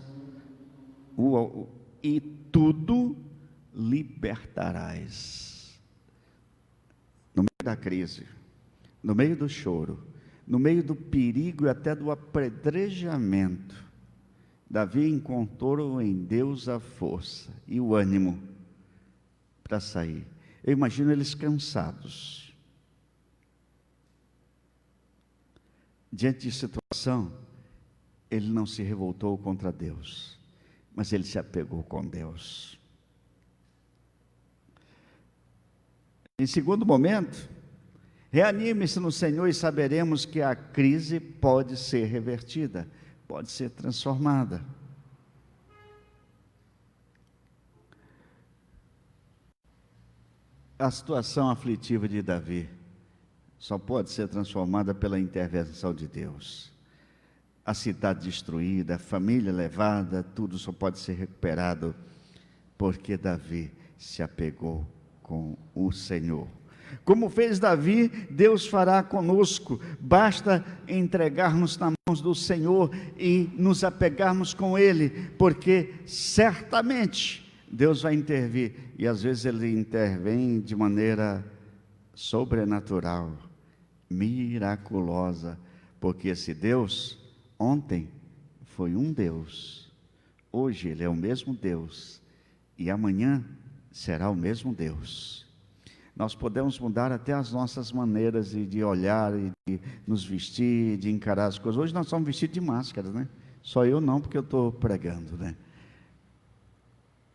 e tudo libertarás. No meio da crise, no meio do choro, no meio do perigo e até do apedrejamento, Davi encontrou em Deus a força e o ânimo para sair. Eu imagino eles cansados. Diante de situação, ele não se revoltou contra Deus, mas ele se apegou com Deus. Em segundo momento, reanime-se no Senhor e saberemos que a crise pode ser revertida, pode ser transformada. A situação aflitiva de Davi só pode ser transformada pela intervenção de Deus. A cidade destruída, a família levada, tudo só pode ser recuperado porque Davi se apegou com o Senhor. Como fez Davi, Deus fará conosco. Basta entregarmos nas mãos do Senhor e nos apegarmos com Ele, porque certamente Deus vai intervir. E às vezes Ele intervém de maneira sobrenatural, miraculosa, porque esse Deus ontem foi um Deus, hoje Ele é o mesmo Deus e amanhã será o mesmo Deus. Nós podemos mudar até as nossas maneiras de olhar e de nos vestir, de encarar as coisas. Hoje nós somos vestidos de máscaras, né? Só eu não, porque eu estou pregando, né?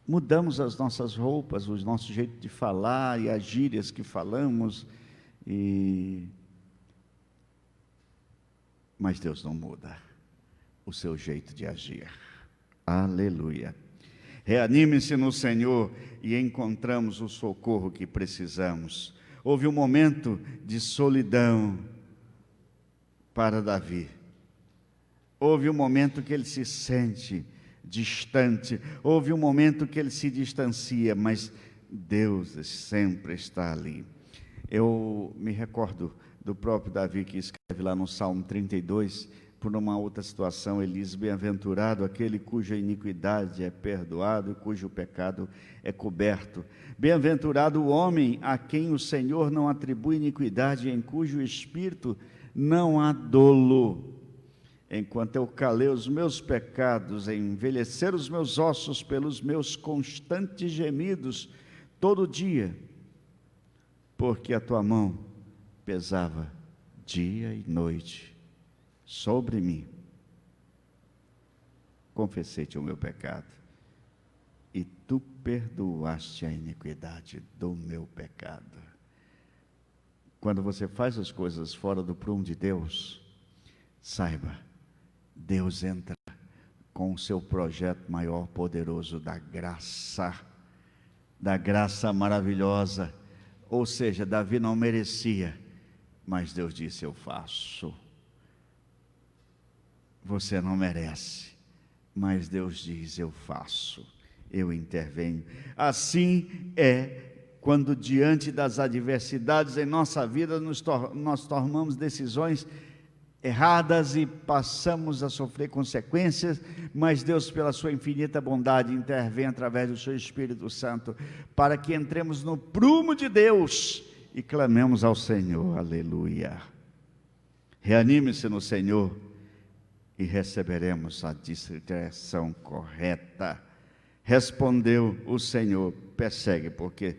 Mudamos as nossas roupas, o nosso jeito de falar e as gírias que falamos, mas Deus não muda o seu jeito de agir. Aleluia. Reanime-se no Senhor e encontramos o socorro que precisamos. Houve um momento de solidão para Davi. Houve um momento que ele se sente distante. Houve um momento que ele se distancia, mas Deus sempre está ali. Eu me recordo do próprio Davi, que escreve lá no Salmo 32, por uma outra situação, ele diz: bem-aventurado aquele cuja iniquidade é perdoado e cujo pecado é coberto. Bem-aventurado o homem a quem o Senhor não atribui iniquidade, em cujo espírito não há dolo. Enquanto eu calei os meus pecados, envelhecer os meus ossos pelos meus constantes gemidos, todo dia, porque a tua mão pesava dia e noite sobre mim. Confessei-te o meu pecado, e tu perdoaste a iniquidade do meu pecado. Quando você faz as coisas fora do prumo de Deus, saiba, Deus entra com o seu projeto maior, poderoso, da graça maravilhosa. Ou seja, Davi não merecia, mas Deus disse: eu faço. Você não merece, mas Deus diz: eu faço, eu intervenho. Assim é quando diante das adversidades em nossa vida nós tomamos decisões erradas e passamos a sofrer consequências, mas Deus, pela sua infinita bondade, intervém através do seu Espírito Santo, para que entremos no prumo de Deus e clamemos ao Senhor. Aleluia. Reanime-se no Senhor e receberemos a direção correta. Respondeu o Senhor: persegue, porque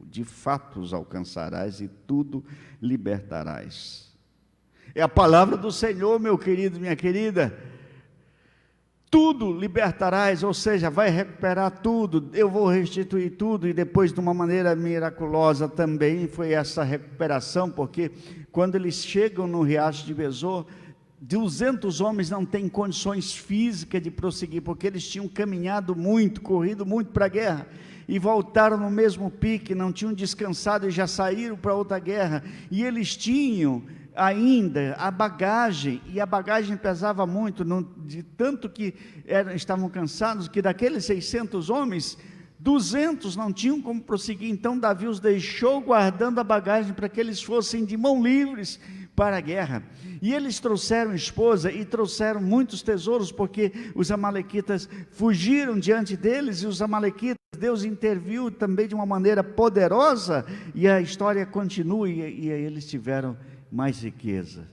de fato os alcançarás e tudo libertarás. É a palavra do Senhor, meu querido, minha querida. Tudo libertarás, ou seja, vai recuperar tudo, eu vou restituir tudo. E depois, de uma maneira miraculosa também foi essa recuperação, porque quando eles chegam no riacho de Besor, 200 homens não têm condições físicas de prosseguir, porque eles tinham caminhado muito, corrido muito para a guerra, e voltaram no mesmo pique, não tinham descansado e já saíram para outra guerra, e eles tinham ainda a bagagem, e a bagagem pesava muito, de tanto que estavam cansados, que daqueles 600 homens, 200 não tinham como prosseguir, então Davi os deixou guardando a bagagem para que eles fossem de mão livres para a guerra. E eles trouxeram esposa e trouxeram muitos tesouros, porque os amalequitas fugiram diante deles, e os amalequitas, Deus interviu também de uma maneira poderosa, e a história continua, e eles tiveram mais riqueza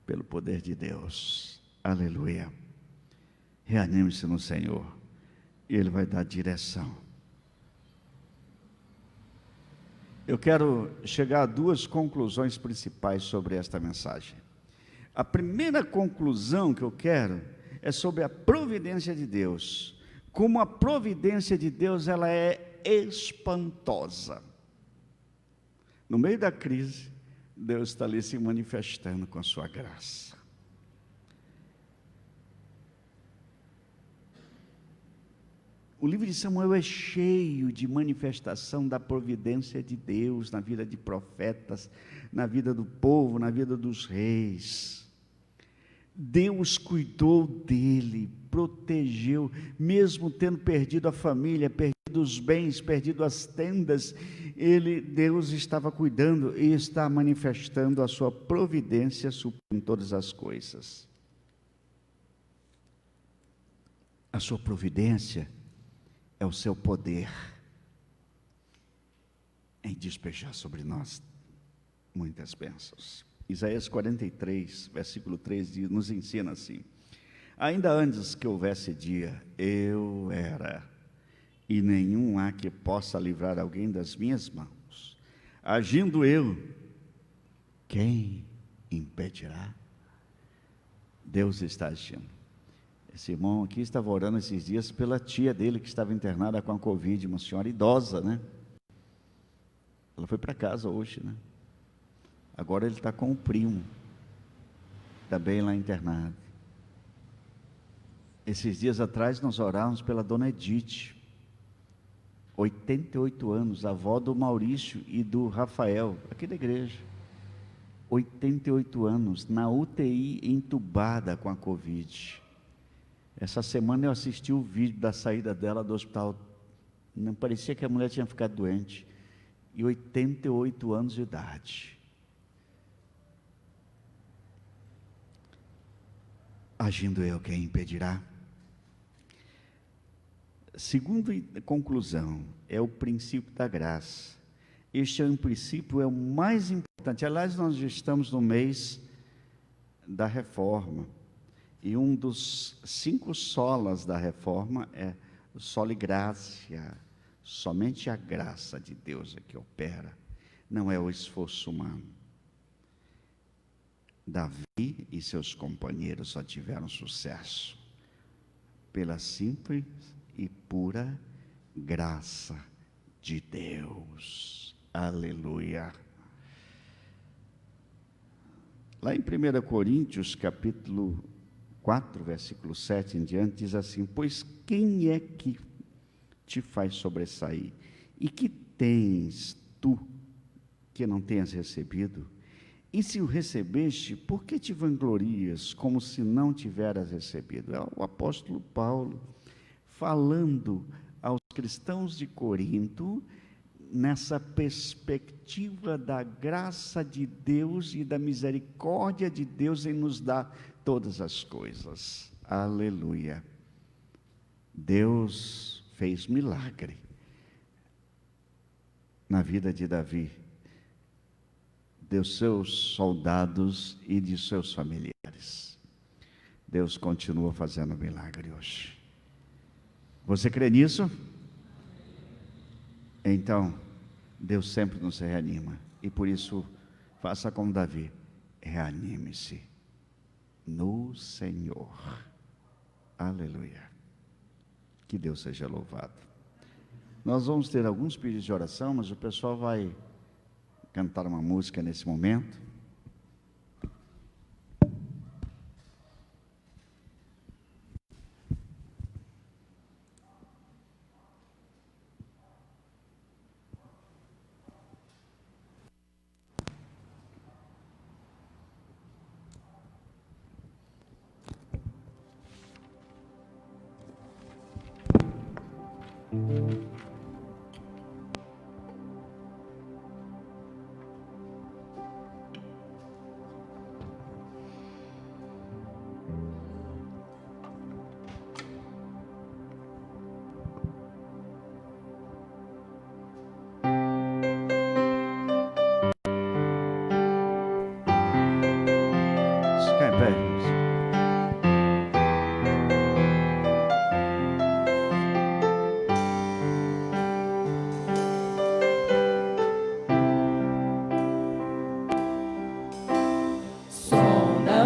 pelo poder de Deus. Aleluia. Reanime-se no Senhor, e Ele vai dar direção. Eu quero chegar a duas conclusões principais sobre esta mensagem. A primeira conclusão que eu quero é sobre a providência de Deus. Como a providência de Deus, ela é espantosa. No meio da crise, Deus está ali se manifestando com a sua graça. O livro de Samuel é cheio de manifestação da providência de Deus na vida de profetas, na vida do povo, na vida dos reis. Deus cuidou dele, protegeu, mesmo tendo perdido a família, perdido os bens, perdido as tendas, Deus estava cuidando e está manifestando a sua providência em todas as coisas. A sua providência é o seu poder em despejar sobre nós muitas bênçãos. Isaías 43, versículo 3, nos ensina assim: ainda antes que houvesse dia, eu era, e nenhum há que possa livrar alguém das minhas mãos. Agindo eu, quem impedirá? Deus está agindo. Esse irmão aqui estava orando esses dias pela tia dele que estava internada com a Covid, uma senhora idosa, né? Ela foi para casa hoje, né? Agora ele está com o primo, também lá internado. Esses dias atrás nós orávamos pela dona Edith, 88 anos, avó do Maurício e do Rafael, aqui da igreja. 88 anos, na UTI, entubada com a Covid. Essa semana eu assisti o vídeo da saída dela do hospital. Não parecia que a mulher tinha ficado doente. E 88 anos de idade. Agindo eu, quem impedirá? Segunda conclusão, é o princípio da graça. Este é um princípio, é o mais importante. Aliás, nós já estamos no mês da reforma. E um dos 5 solas da reforma é soli gratia. Somente a graça de Deus é que opera, não é o esforço humano. Davi e seus companheiros só tiveram sucesso pela simples e pura graça de Deus. Aleluia. Lá em 1 Coríntios, capítulo 4, versículo 7 em diante, diz assim: pois quem é que te faz sobressair? E que tens tu que não tenhas recebido? E se o recebeste, por que te vanglorias como se não tiveras recebido? É o apóstolo Paulo falando aos cristãos de Corinto nessa perspectiva da graça de Deus e da misericórdia de Deus em nos dar todas as coisas. Aleluia. Deus fez milagre na vida de Davi, de seus soldados e de seus familiares. Deus continua fazendo milagre hoje. Você crê nisso? Então, Deus sempre nos reanima. E por isso, faça como Davi: reanime-se no Senhor. Aleluia. Que Deus seja louvado. Nós vamos ter alguns pedidos de oração, mas o pessoal vai cantar uma música nesse momento.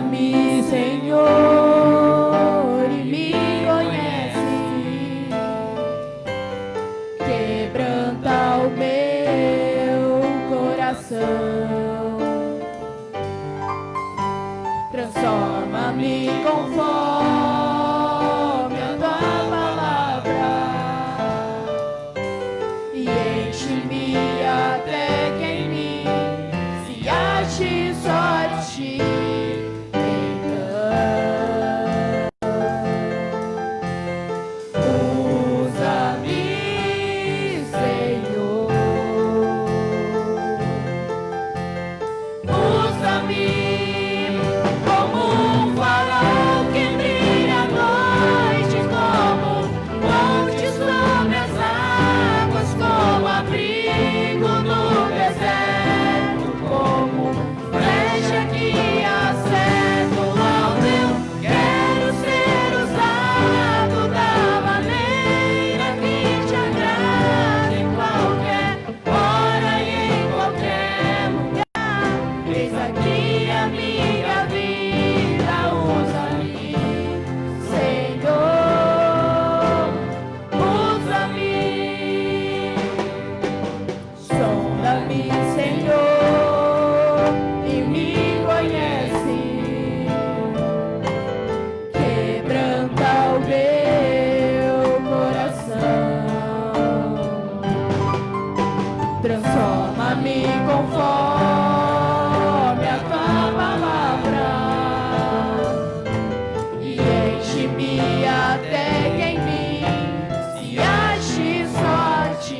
Sonda-me, Senhor, e me conhece. Quebranta o meu coração. Transforma-me conforme a tua palavra e enche-me até que em mim se ache só de ti. Transforma-me conforme a tua palavra e enche-me até que em mim se ache só de ti.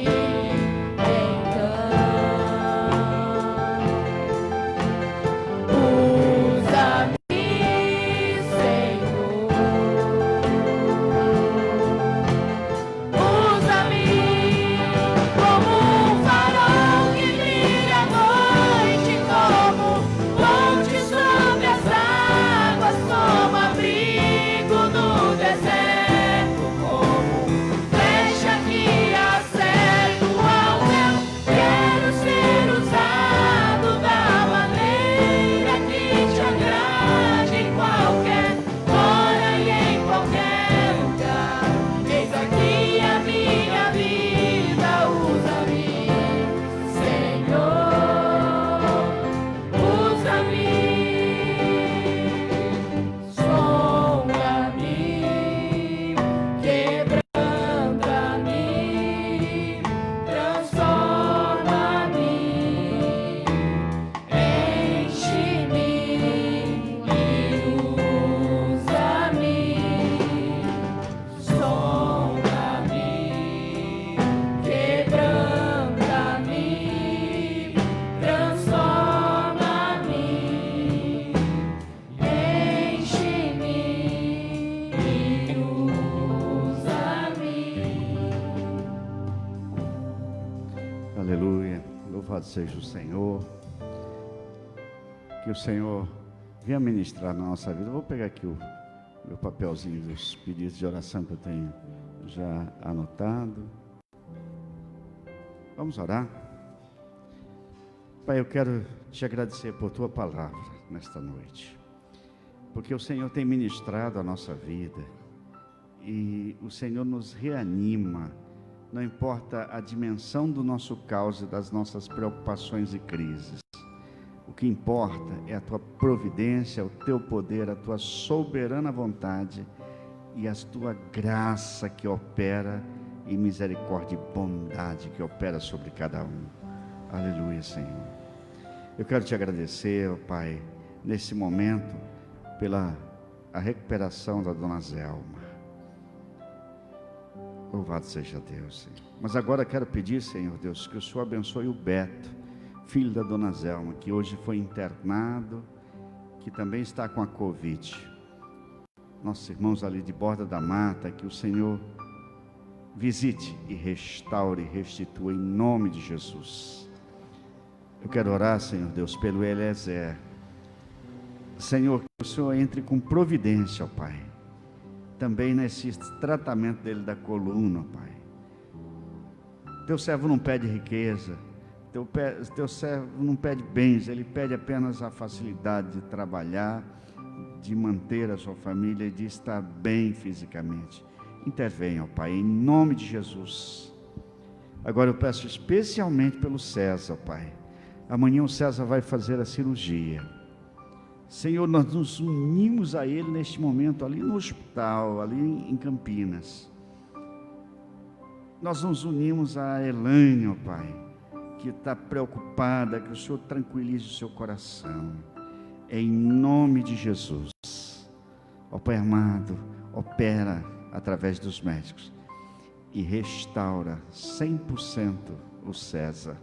Seja o Senhor, que o Senhor venha ministrar na nossa vida. Eu vou pegar aqui o meu papelzinho dos pedidos de oração que eu tenho já anotado. Vamos orar? Pai, eu quero te agradecer por tua palavra nesta noite, porque o Senhor tem ministrado a nossa vida e o Senhor nos reanima. Não importa a dimensão do nosso caos e das nossas preocupações e crises. O que importa é a tua providência, o teu poder, a tua soberana vontade e a tua graça que opera e misericórdia e bondade que opera sobre cada um. Aleluia, Senhor. Eu quero te agradecer, ó Pai, nesse momento, pela a recuperação da dona Zelma. Louvado seja Deus, Senhor. Mas agora quero pedir, Senhor Deus, que o Senhor abençoe o Beto, filho da dona Zelma, que hoje foi internado, que também está com a Covid. Nossos irmãos ali de Borda da Mata, que o Senhor visite e restaure e restitua em nome de Jesus. Eu quero orar, Senhor Deus, pelo Eliezer. Senhor, que o Senhor entre com providência, ó Pai, também nesse tratamento dele da coluna, Pai. Teu servo não pede riqueza, teu servo não pede bens, ele pede apenas a facilidade de trabalhar, de manter a sua família e de estar bem fisicamente. Intervenha, ó Pai, em nome de Jesus. Agora eu peço especialmente pelo César, Pai. Amanhã o César vai fazer a cirurgia. Senhor, nós nos unimos a ele neste momento, ali no hospital, ali em Campinas. Nós nos unimos a Elaine, ó Pai, que está preocupada, que o Senhor tranquilize o seu coração. Em nome de Jesus. Ó Pai amado, opera através dos médicos e restaura 100% o César.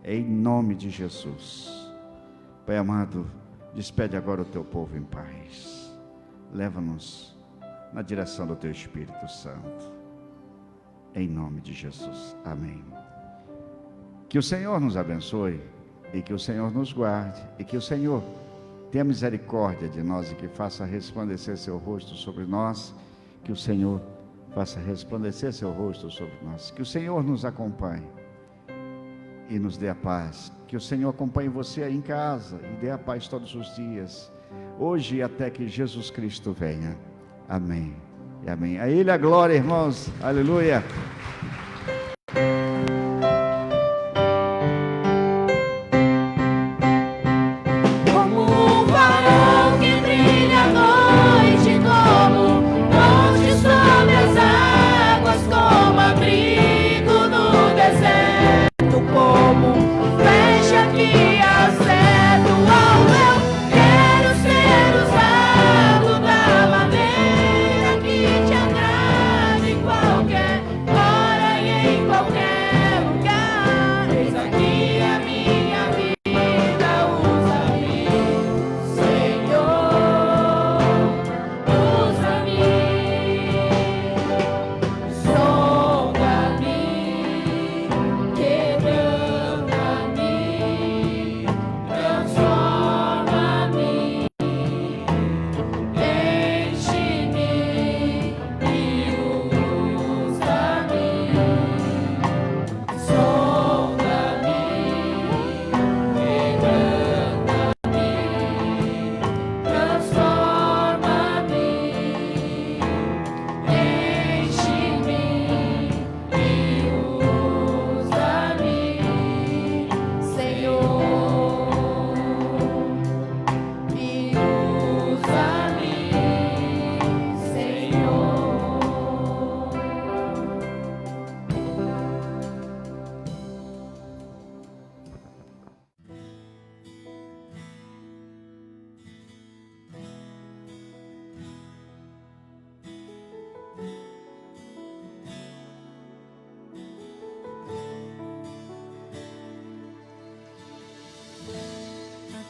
Em nome de Jesus. Pai amado, despede agora o teu povo em paz. Leva-nos na direção do teu Espírito Santo. Em nome de Jesus. Amém. Que o Senhor nos abençoe e que o Senhor nos guarde e que o Senhor tenha misericórdia de nós e que faça resplandecer seu rosto sobre nós. Que o Senhor faça resplandecer seu rosto sobre nós. Que o Senhor nos acompanhe e nos dê a paz. Que o Senhor acompanhe você aí em casa e dê a paz todos os dias, hoje e até que Jesus Cristo venha. Amém e amém. A Ele a glória, irmãos. Aleluia.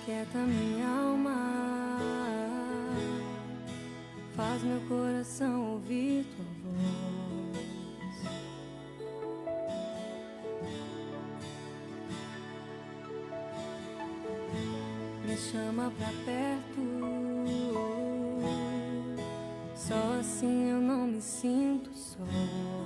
Aquieta minha alma, faz meu coração ouvir tua voz. Me chama pra perto, só assim eu não me sinto só.